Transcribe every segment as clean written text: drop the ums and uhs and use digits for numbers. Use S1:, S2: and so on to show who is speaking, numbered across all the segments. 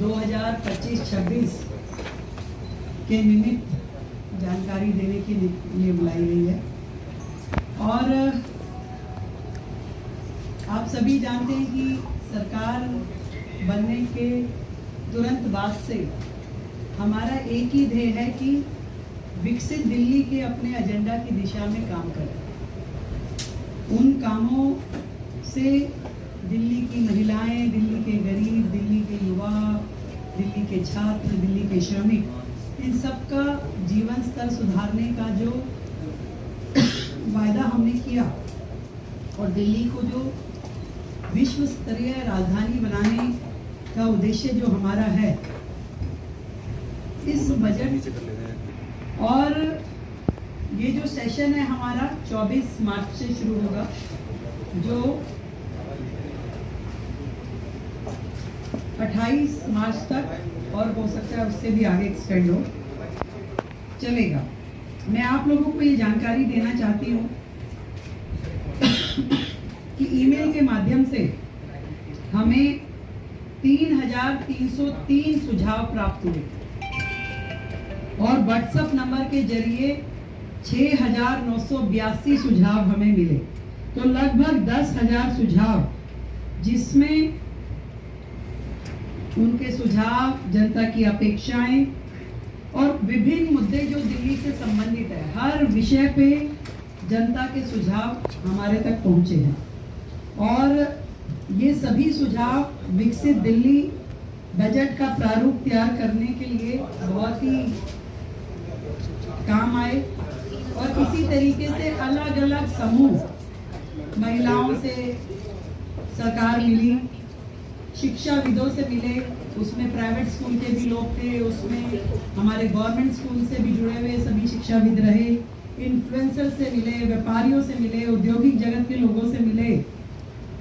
S1: 2025-26 के निमित्त जानकारी देने के लिए बुलाई गई है। और आप सभी जानते हैं कि सरकार बनने के तुरंत बाद से हमारा एक ही ध्येय है कि विकसित दिल्ली के अपने एजेंडा की दिशा में काम करें। उन कामों से दिल्ली की महिलाएं, दिल्ली के गरीब, दिल्ली के युवा, दिल्ली के छात्र, दिल्ली के श्रमिक, इन सब का जीवन स्तर सुधारने का जो वायदा हमने किया और दिल्ली को जो विश्व स्तरीय राजधानी बनाने का उद्देश्य जो हमारा है, इस बजट और ये जो सेशन है हमारा 24 मार्च से शुरू होगा, जो 28 मार्च तक और हो सकता है उससे भी आगे एक्सटेंड हो चलेगा। मैं आप लोगों को ये जानकारी देना चाहती हूँ कि ईमेल के माध्यम से हमें 3,303 सुझाव प्राप्त हुए और व्हाट्सएप नंबर के जरिए 6,982 सुझाव हमें मिले। तो लगभग 10,000 सुझाव, जिसमें उनके सुझाव, जनता की अपेक्षाएं और विभिन्न मुद्दे जो दिल्ली से संबंधित है, हर विषय पे जनता के सुझाव हमारे तक पहुंचे हैं। और ये सभी सुझाव विकसित दिल्ली बजट का प्रारूप तैयार करने के लिए बहुत ही काम आए। और इसी तरीके से अलग अलग समूह, महिलाओं से सरकार मिली, शिक्षाविदों से मिले, उसमें प्राइवेट स्कूल के भी लोग थे, उसमें हमारे गवर्नमेंट स्कूल से भी जुड़े हुए सभी शिक्षाविद रहे, इन्फ्लुएंसर से मिले, व्यापारियों से मिले, औद्योगिक जगत के लोगों से मिले,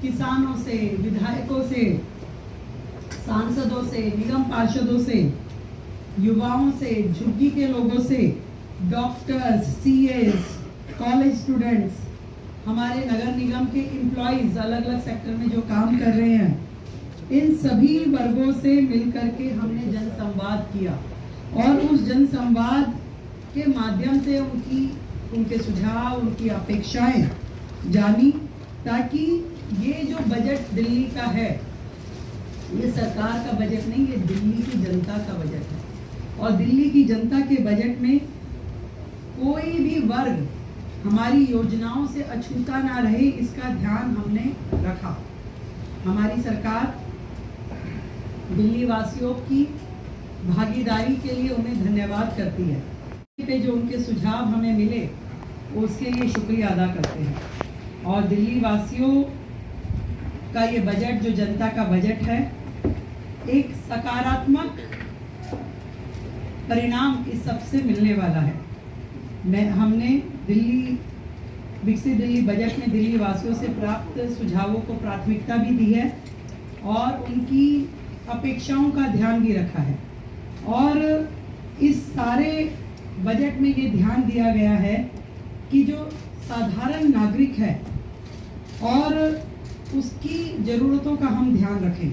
S1: किसानों से, विधायकों से, सांसदों से, निगम पार्षदों से, युवाओं से, झुग्गी के लोगों से, डॉक्टर्स, सीएस, कॉलेज स्टूडेंट्स, हमारे नगर निगम के एम्प्लॉइज अलग अलग सेक्टर में जो काम कर रहे हैं, इन सभी वर्गों से मिलकर के हमने जनसंवाद किया और उस जनसंवाद के माध्यम से उनके सुझाव, उनकी अपेक्षाएं जानी, ताकि ये जो बजट दिल्ली का है, ये सरकार का बजट नहीं, ये दिल्ली की जनता का बजट है। और दिल्ली की जनता के बजट में कोई भी वर्ग हमारी योजनाओं से अछूता ना रहे, इसका ध्यान हमने रखा। हमारी सरकार दिल्ली वासियों की भागीदारी के लिए उन्हें धन्यवाद करती है। पे जो उनके सुझाव हमें मिले उसके लिए शुक्रिया अदा करते हैं। और दिल्ली वासियों का ये बजट, जो जनता का बजट है, एक सकारात्मक परिणाम इस सबसे मिलने वाला है। हमने विकसित दिल्ली बजट में दिल्ली वासियों से प्राप्त सुझावों को प्राथमिकता भी दी है और उनकी अपेक्षाओं का ध्यान भी रखा है। और इस सारे बजट में ये ध्यान दिया गया है कि जो साधारण नागरिक है और उसकी ज़रूरतों का हम ध्यान रखें।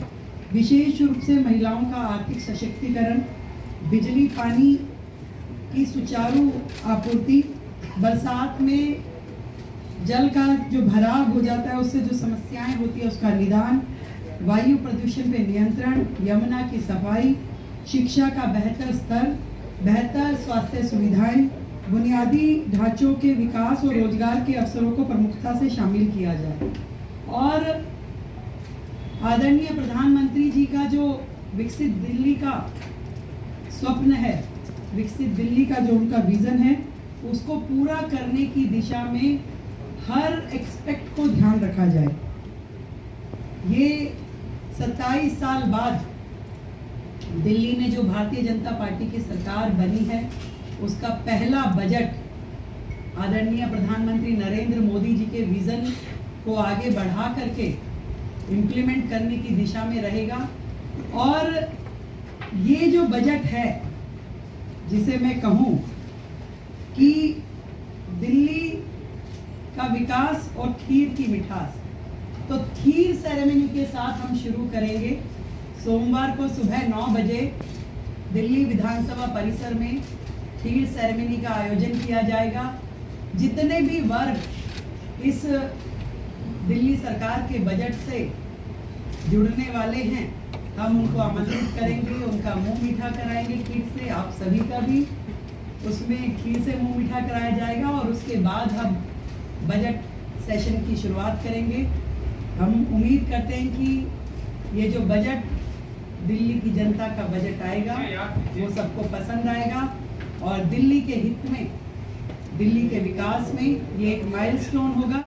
S1: विशेष रूप से महिलाओं का आर्थिक सशक्तिकरण, बिजली पानी की सुचारू आपूर्ति, बरसात में जल का जो भराव हो जाता है उससे जो समस्याएं होती है उसका निदान, वायु प्रदूषण पे नियंत्रण, यमुना की सफाई, शिक्षा का बेहतर स्तर, बेहतर स्वास्थ्य सुविधाएं, बुनियादी ढांचों के विकास और रोजगार के अवसरों को प्रमुखता से शामिल किया जाए। और आदरणीय प्रधानमंत्री जी का जो विकसित दिल्ली का स्वप्न है, विकसित दिल्ली का जो उनका विजन है, उसको पूरा करने की दिशा में हर एक्सपेक्ट को ध्यान रखा जाए। ये 27 साल बाद दिल्ली में जो भारतीय जनता पार्टी की सरकार बनी है, उसका पहला बजट आदरणीय प्रधानमंत्री नरेंद्र मोदी जी के विजन को आगे बढ़ा करके इम्प्लीमेंट करने की दिशा में रहेगा। और ये जो बजट है, जिसे मैं कहूँ कि दिल्ली का विकास और खीर की मिठास, तो खीर सेरेमनी के साथ हम शुरू करेंगे। सोमवार को सुबह 9 बजे दिल्ली विधानसभा परिसर में फील्ड सेरेमनी का आयोजन किया जाएगा। जितने भी वर्ग इस दिल्ली सरकार के बजट से जुड़ने वाले हैं, हम उनको आमंत्रित करेंगे, उनका मुंह मीठा कराएंगे खीर से। आप सभी का भी उसमें खीर से मुंह मीठा कराया जाएगा और उसके बाद हम बजट सेशन की शुरुआत करेंगे। हम उम्मीद करते हैं कि ये जो बजट दिल्ली की जनता का बजट आएगा वो सबको पसंद आएगा और दिल्ली के हित में, दिल्ली के विकास में ये एक माइलस्टोन होगा।